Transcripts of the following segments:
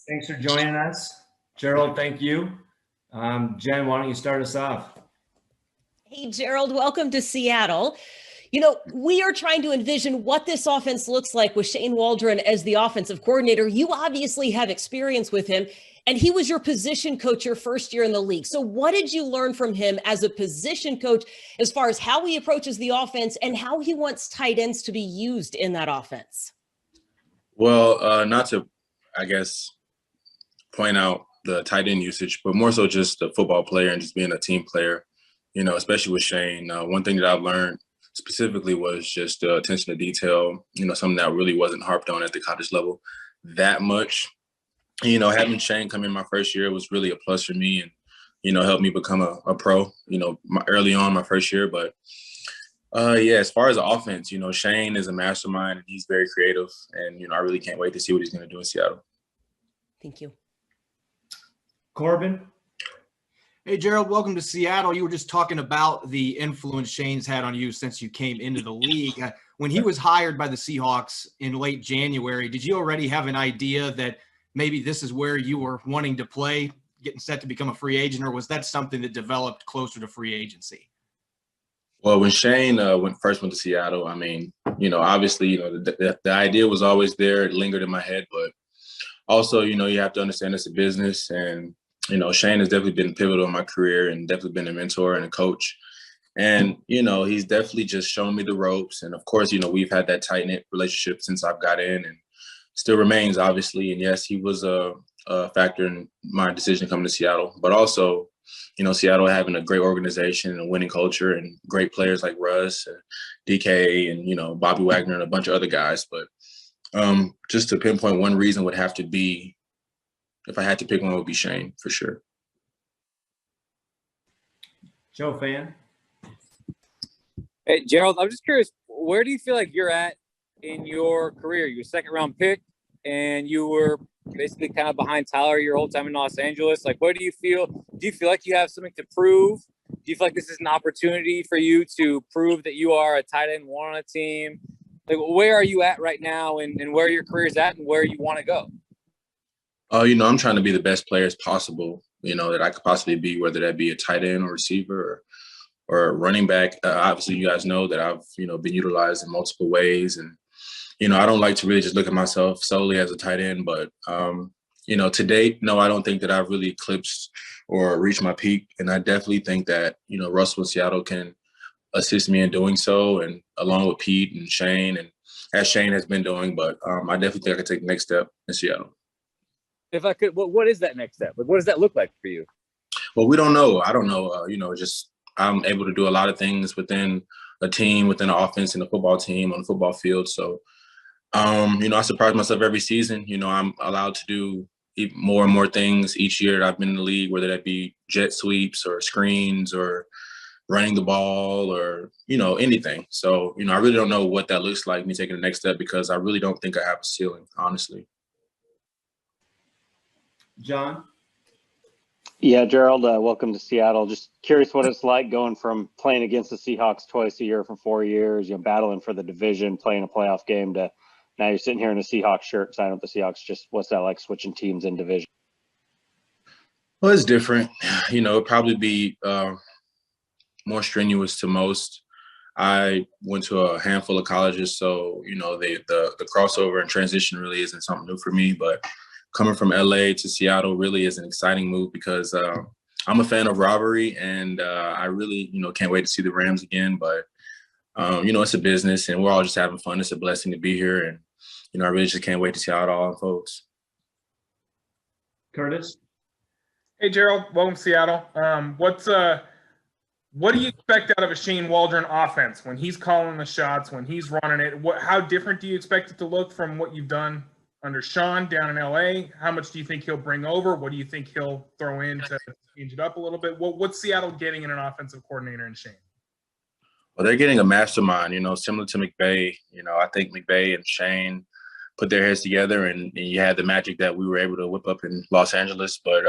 Thanks for joining us. Gerald, thank you. Jen, why don't you start us off? Hey, Gerald, welcome to Seattle. We are trying to envision what this offense looks like with Shane Waldron as the offensive coordinator. You obviously have experience with him, and he was your position coach your first year in the league. So what did you learn from him as a position coach as far as how he approaches the offense and how he wants tight ends to be used in that offense? Well, not to, I guess, point out the tight end usage, but more so just a football player and just being a team player, especially with Shane. One thing that I've learned specifically was just attention to detail, something that really wasn't harped on at the college level that much. Having Shane come in my first year was really a plus for me and, helped me become a pro, early on my first year. But as far as the offense, Shane is a mastermind and he's very creative. And, I really can't wait to see what he's going to do in Seattle. Thank you. Corbin? Hey, Gerald, welcome to Seattle. You were just talking about the influence Shane's had on you since you came into the league. When he was hired by the Seahawks in late January, did you already have an idea that maybe this is where you were wanting to play, getting set to become a free agent, or was that something that developed closer to free agency? Well, when Shane first went to Seattle, obviously, the idea was always there. It lingered in my head, but also, you have to understand it's a business. And, Shane has definitely been pivotal in my career and definitely been a mentor and a coach. And, he's definitely just shown me the ropes. And, of course, we've had that tight-knit relationship since I've got in and still remains, obviously. And, yes, he was a factor in my decision coming to Seattle. But also, Seattle having a great organization and a winning culture and great players like Russ, DK, and, Bobby Wagner and a bunch of other guys. But just to pinpoint one reason would have to be, if I had to pick one, it would be Shane for sure. Joe Fan? Hey, Gerald, I'm just curious, where do you feel like you're at in your career? You're a second-round pick, and you were basically kind of behind Tyler your whole time in Los Angeles. Like, where do you feel? Do you feel like you have something to prove? Do you feel like this is an opportunity for you to prove that you are a tight end one on a team? Like, where are you at right now and where your career is at and where you want to go? I'm trying to be the best player as possible, that I could possibly be, whether that be a tight end or receiver or a running back. Obviously, you guys know that I've, been utilized in multiple ways. And, I don't like to really just look at myself solely as a tight end. But, to date, no, I don't think that I've really eclipsed or reached my peak. And I definitely think that, Russell and Seattle can assist me in doing so, and along with Pete and Shane, and as Shane has been doing. But I definitely think I could take the next step in Seattle. If I could, what is that next step? Like, what does that look like for you? Well, we don't know. I don't know. Just I'm able to do a lot of things within a team, within an offense and a football team on the football field. So, I surprise myself every season. I'm allowed to do more and more things each year that I've been in the league, whether that be jet sweeps or screens or running the ball or, anything. So, I really don't know what that looks like, me taking the next step, because I really don't think I have a ceiling, honestly. John? Yeah, Gerald, welcome to Seattle. Just curious what it's like going from playing against the Seahawks twice a year for 4 years, battling for the division, playing a playoff game, to now you're sitting here in a Seahawks shirt, signing with the Seahawks. Just what's that like, switching teams in division? Well, it's different. It'd probably be more strenuous to most. I went to a handful of colleges, so, the crossover and transition really isn't something new for me. But coming from LA to Seattle really is an exciting move because I'm a fan of rivalry, and I really, can't wait to see the Rams again. But, it's a business and we're all just having fun. It's a blessing to be here. And, I really just can't wait to see how it all unfolds. Curtis? Hey, Gerald, welcome to Seattle. What do you expect out of a Shane Waldron offense when he's calling the shots, when he's running it? How different do you expect it to look from what you've done under Sean down in LA? How much do you think he'll bring over? What do you think he'll throw in to change it up a little bit? What's Seattle getting in an offensive coordinator in Shane? Well, they're getting a mastermind, similar to McVay. I think McVay and Shane put their heads together, and you had the magic that we were able to whip up in Los Angeles. But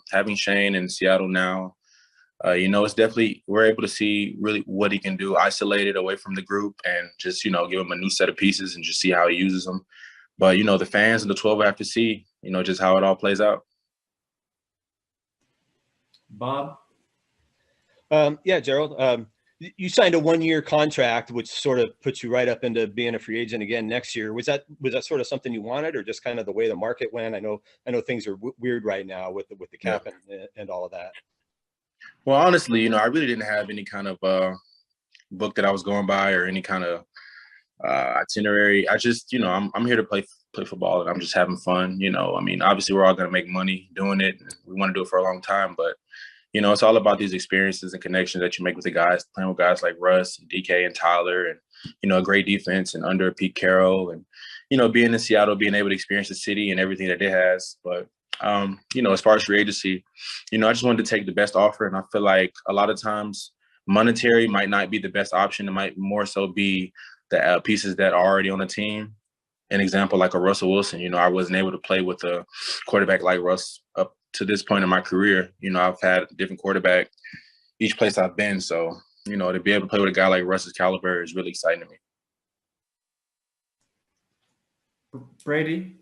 having Shane in Seattle now, it's definitely, we're able to see really what he can do isolated away from the group, and just, give him a new set of pieces and just see how he uses them. But, the fans and the 12 have to see, just how it all plays out. Bob? Yeah, Gerald. You signed a 1-year contract, which sort of puts you right up into being a free agent again next year. Was that sort of something you wanted, or just kind of the way the market went? I know things are weird right now with the cap and all of that. Well, honestly, I really didn't have any kind of book that I was going by or any kind of itinerary. I just, I'm here to play football, and I'm just having fun. Obviously we're all going to make money doing it. We want to do it for a long time, but it's all about these experiences and connections that you make with the guys, playing with guys like Russ and DK and Tyler, and a great defense and under Pete Carroll, and being in Seattle, being able to experience the city and everything that it has. But as far as free agency, I just wanted to take the best offer, and I feel like a lot of times monetary might not be the best option. It might more so be the pieces that are already on the team. An example like a Russell Wilson, I wasn't able to play with a quarterback like Russ up to this point in my career. I've had a different quarterback each place I've been. So, to be able to play with a guy like Russ's caliber is really exciting to me. Brady?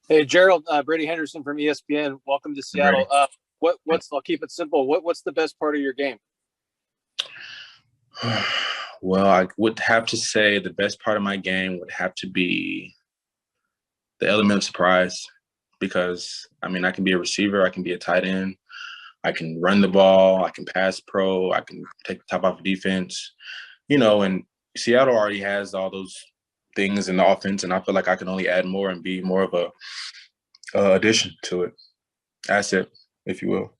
Hey, Gerald, Brady Henderson from ESPN. Welcome to Seattle. I'll keep it simple. What's the best part of your game? Well, I would have to say the best part of my game would have to be the element of surprise, because, I can be a receiver, I can be a tight end, I can run the ball, I can pass pro, I can take the top off of defense, and Seattle already has all those things in the offense, and I feel like I can only add more and be more of a addition to it, asset, if you will.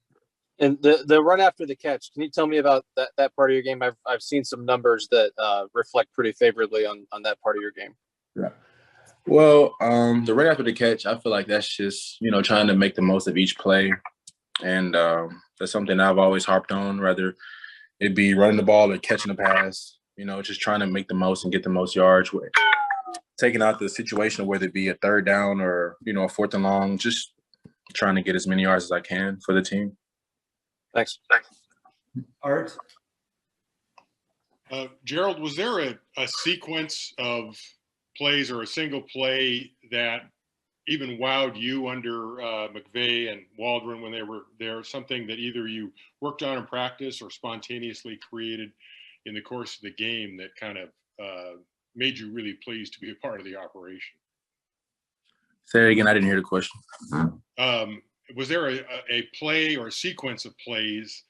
And the run after the catch, can you tell me about that part of your game? I've seen some numbers that reflect pretty favorably on that part of your game. Yeah. Well, the run after the catch, I feel like that's just, trying to make the most of each play. And that's something I've always harped on, whether it be running the ball or catching a pass, just trying to make the most and get the most yards. Taking out the situation, whether it be a third down or, a fourth and long, just trying to get as many yards as I can for the team. Thanks. Art? Gerald, was there a sequence of plays or a single play that even wowed you under McVay and Waldron when they were there, something that either you worked on in practice or spontaneously created in the course of the game that kind of made you really pleased to be a part of the operation? Say it again. I didn't hear the question. Was there a play or a sequence of plays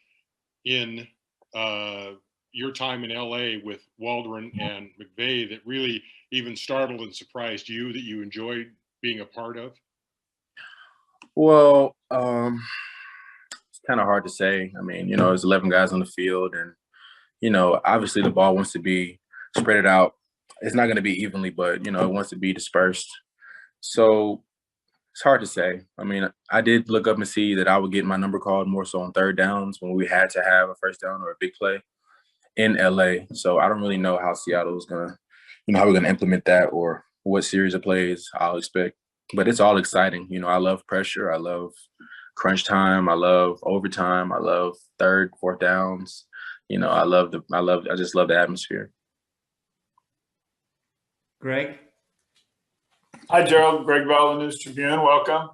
in your time in LA with Waldron and McVay that really even startled and surprised you, that you enjoyed being a part of? Well, it's kind of hard to say. There's 11 guys on the field, and, obviously the ball wants to be spread out. It's not going to be evenly, but, it wants to be dispersed. So it's hard to say. I did look up and see that I would get my number called more so on third downs when we had to have a first down or a big play in LA. So I don't really know how Seattle is going to, how we're going to implement that or what series of plays I'll expect. But it's all exciting. I love pressure. I love crunch time. I love overtime. I love third, fourth downs. I just love the atmosphere. Greg? Hi, Gerald. Greg Bell, the News Tribune. Welcome.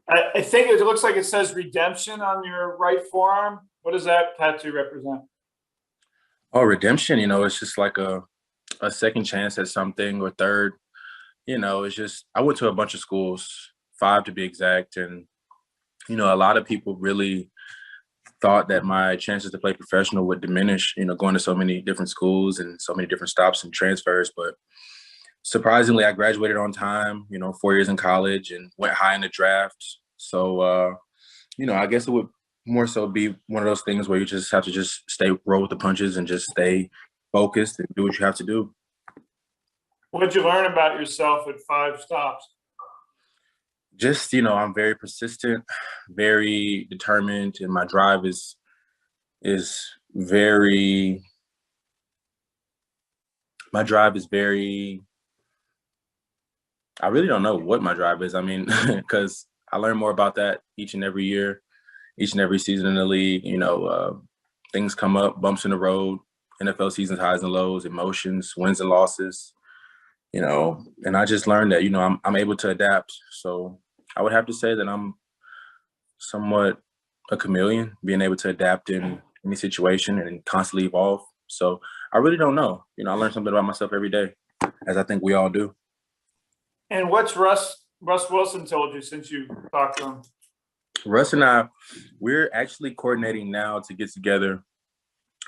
I think it looks like it says redemption on your right forearm. What does that tattoo represent? Oh, redemption, it's just like a second chance at something, or third. It's just, I went to a bunch of schools, 5 to be exact. And, a lot of people really thought that my chances to play professional would diminish, going to so many different schools and so many different stops and transfers. But surprisingly, I graduated on time, 4 years in college and went high in the draft. So, I guess it would more so be one of those things where you just have to just roll with the punches and just stay focused and do what you have to do. What did you learn about yourself at 5 stops? Just, I'm very persistent, very determined, and my drive is very I really don't know what my drive is. Because I learn more about that each and every year, each and every season in the league. Things come up, bumps in the road, NFL season's highs and lows, emotions, wins and losses. and I just learned that, I'm able to adapt. So I would have to say that I'm somewhat a chameleon, being able to adapt in any situation and constantly evolve. So I really don't know. I learn something about myself every day, as I think we all do. And what's Russ Wilson told you since you talked to him? Russ and I, we're actually coordinating now to get together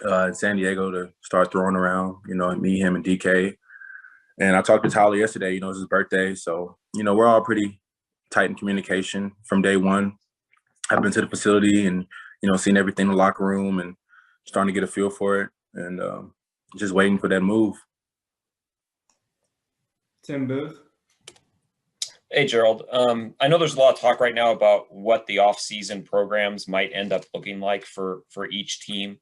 in San Diego to start throwing around, me, him, and DK. And I talked to Tyler yesterday, it's his birthday. So, we're all pretty tight in communication from day one. I've been to the facility and, seen everything in the locker room and starting to get a feel for it and just waiting for that move. Tim Booth. Hey, Gerald. I know there's a lot of talk right now about what the off-season programs might end up looking like for each team.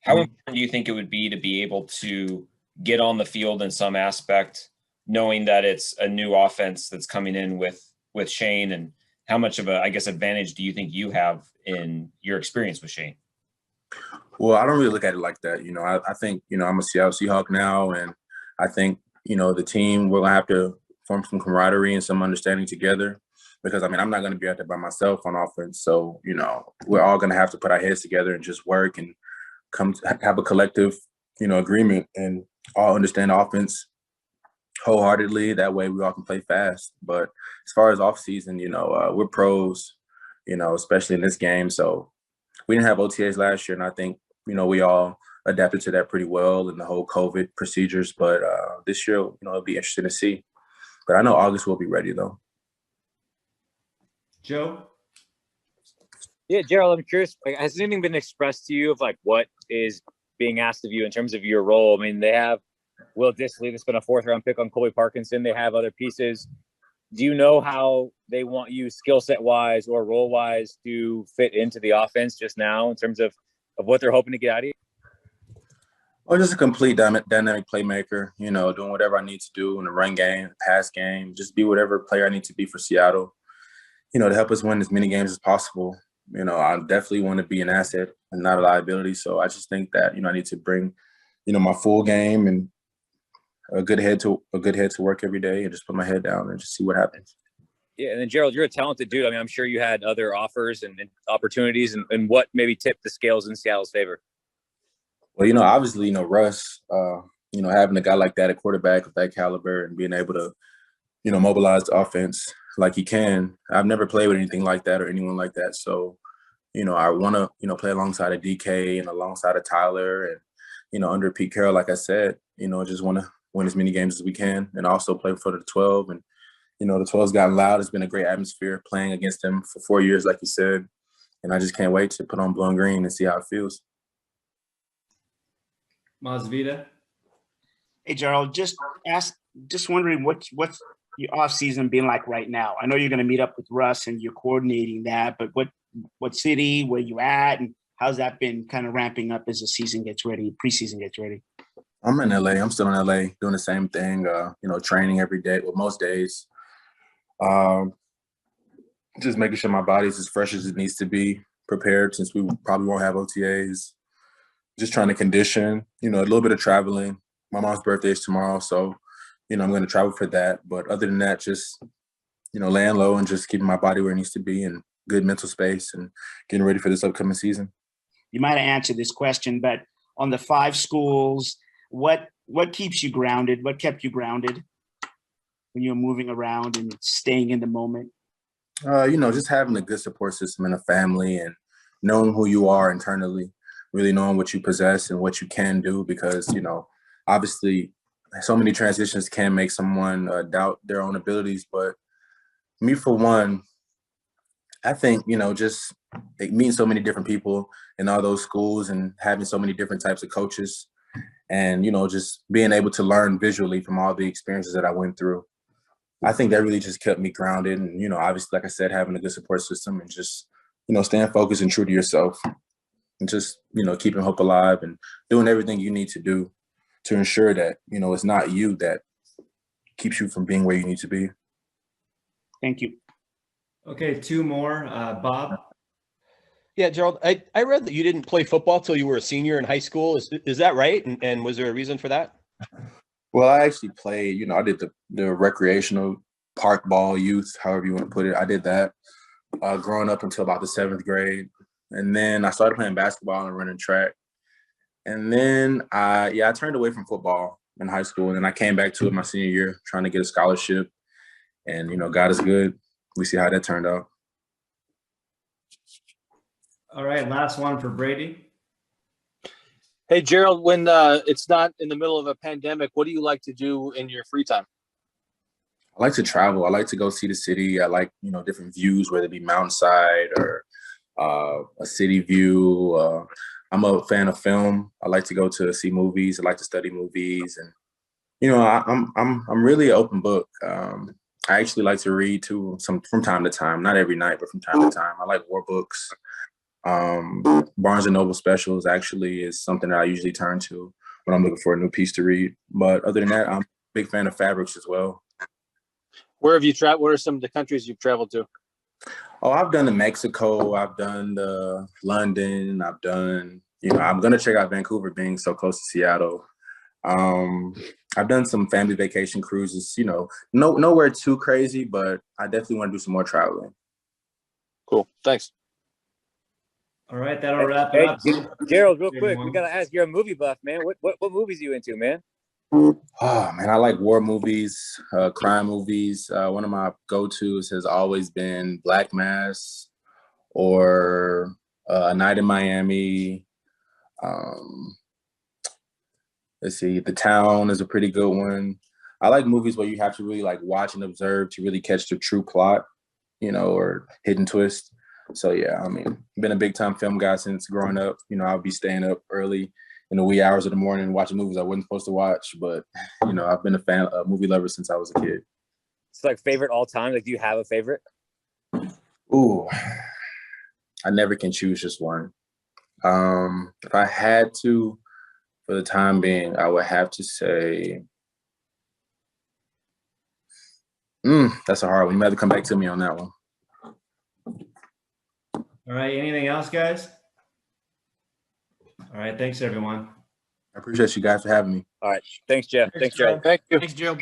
How important do you think it would be to be able to get on the field in some aspect, knowing that it's a new offense that's coming in with Shane, and how much of a, advantage do you think you have in your experience with Shane? Well, I don't really look at it like that. I think, I'm a Seattle Seahawk now, and I think, the team, we're going to have to form some camaraderie and some understanding together because, I'm not going to be out there by myself on offense. So, we're all going to have to put our heads together and just work and come to have a collective, agreement and all understand offense wholeheartedly. That way we all can play fast. But as far as off season, we're pros, especially in this game. So we didn't have OTAs last year, and I think, we all adapted to that pretty well in the whole COVID procedures. But this year, it'll be interesting to see. But I know August will be ready, though. Joe? Yeah, Gerald, I'm curious, has anything been expressed to you of what is being asked of you in terms of your role? They have Will Dissly, that's been a 4th-round pick on Colby Parkinson. They have other pieces. Do you know how they want you skill set wise or role wise to fit into the offense just now in terms of what they're hoping to get out of you? Well, just a complete dynamic playmaker, doing whatever I need to do in the run game, pass game, just be whatever player I need to be for Seattle, to help us win as many games as possible. I definitely want to be an asset and not a liability. So I just think that, I need to bring, my full game and a good head to work every day and just put my head down and just see what happens. Yeah. And then Gerald, you're a talented dude. I'm sure you had other offers and opportunities and what maybe tipped the scales in Seattle's favor. Well, obviously, Russ, having a guy like that, a quarterback of that caliber and being able to, mobilize the offense like he can. I've never played with anything like that or anyone like that. So, I want to, play alongside of DK and alongside of Tyler and, under Pete Carroll, like I said, just want to win as many games as we can and also play for the 12. And, the 12's gotten loud. It's been a great atmosphere playing against them for 4 years, like you said. And I just can't wait to put on blue and green and see how it feels. Masvita. Hey, Gerald, just wondering what's your off season been like right now? I know you're going to meet up with Russ and you're coordinating that, but what city, where you at, and how's that been kind of ramping up as the season gets ready, preseason gets ready? I'm in LA. I'm still in LA doing the same thing, training every day, well, most days. Just making sure my body's as fresh as it needs to be, prepared since we probably won't have OTAs. Just trying to condition, a little bit of traveling. My mom's birthday is tomorrow, so, I'm going to travel for that. But other than that, just, laying low and just keeping my body where it needs to be and good mental space and getting ready for this upcoming season. You might have answered this question, but on the 5 schools, what keeps you grounded? What kept you grounded when you're moving around and staying in the moment? Just having a good support system and a family and knowing who you are internally, really knowing what you possess and what you can do because, obviously so many transitions can make someone doubt their own abilities. But me, for one, I think, just meeting so many different people in all those schools and having so many different types of coaches and, just being able to learn visually from all the experiences that I went through. I think that really just kept me grounded and, obviously, like I said, having a good support system and just, staying focused and true to yourself and just, keeping hope alive and doing everything you need to do to ensure that, it's not you that keeps you from being where you need to be. Thank you. Okay, 2 more. Bob? Yeah, Gerald, I read that you didn't play football till you were a senior in high school. Is that right? And was there a reason for that? Well, I actually played, I did the recreational park ball youth, however you want to put it. I did that growing up until about the 7th grade. And then I started playing basketball and running track. And then I turned away from football in high school. And then I came back to it my senior year, trying to get a scholarship. And, God is good. We see how that turned out. All right, last one for Brady. Hey, Gerald, when it's not in the middle of a pandemic, what do you like to do in your free time? I like to travel. I like to go see the city. I like, different views, whether it be mountainside or a city view. I'm a fan of film. I like to go to see movies. I like to study movies, and I'm really an open book. I actually like to read too, from time to time. Not every night, but from time to time. I like war books. Barnes and Noble specials actually is something that I usually turn to when I'm looking for a new piece to read. But other than that, I'm a big fan of fabrics as well. Where have you traveled? What are some of the countries you've traveled to? Oh, I've done the Mexico. I've done the London. I've done, I'm going to check out Vancouver being so close to Seattle. I've done some family vacation cruises, nowhere too crazy, but I definitely want to do some more traveling. Cool. Thanks. All right, that'll wrap it up. Gerald, real quick, we gotta ask. You're a movie buff, man. What movies are you into, man? Oh man, I like war movies, crime movies. One of my go-tos has always been Black Mass or A Night in Miami. Let's see, The Town is a pretty good one. I like movies where you have to really watch and observe to really catch the true plot, or hidden twist. So yeah, been a big time film guy since growing up. I'll be staying up early in the wee hours of the morning watching movies I wasn't supposed to watch. But I've been a movie lover since I was a kid. It's favorite all time. Do you have a favorite? Ooh, I never can choose just one. If I had to, for the time being, I would have to say, that's a hard one. You might have to come back to me on that one. All right, anything else, guys? All right, thanks, everyone. I appreciate you guys for having me. All right. Thanks, Jeff. Thanks, Gerald. Gerald. Thank you. Thanks, Joe.